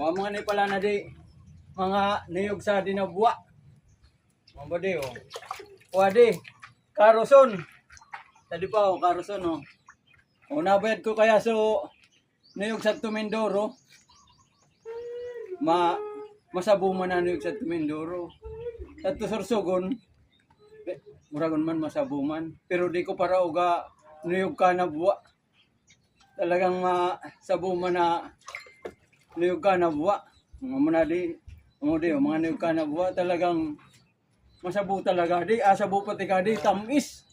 O mga ni pala na di mga niyog sa dinabwa. Mga ba di o. Wadi, karoson. Tadi pa o karoson o. O nabayad ko kaya so niyog sa Tumindoro. Masabuman na niyog sa Tumindoro. At to Sorsogon, muragon man masabuman. Pero di ko para uga niyog ka na buwa. Talagang masabuman na niyog ka na buwa. Mga muna di, mga niyog ka na buwa talagang masabu talaga di. Sabu pati ka di, tamis.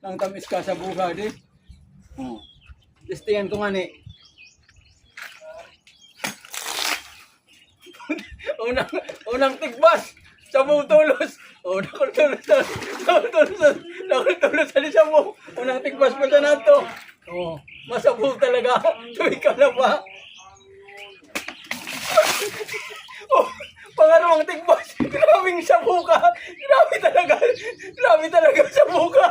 Nang tamis ka sa buka di. Listihan ko nga ni. unang tigbas sa buong tulos. Nakultulos sa di sa buong. Unang tigbas pa sa nato. Masabu talaga. Tuwi ka na ba? Pangalawang tigbas. Grabing sabu ka. Grabe talaga sa buka.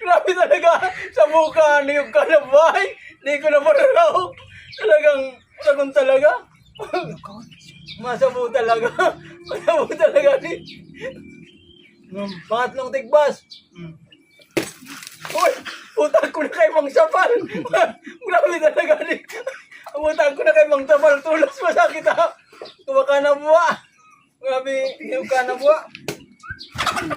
Grabe talaga sa buka. Niyog ka na ba? Di ko na mararaw. Sagun talaga. Masabu talaga. Masabu talaga. Pangatlong tigbas. Uy, utang ko na kay Mang Sapal.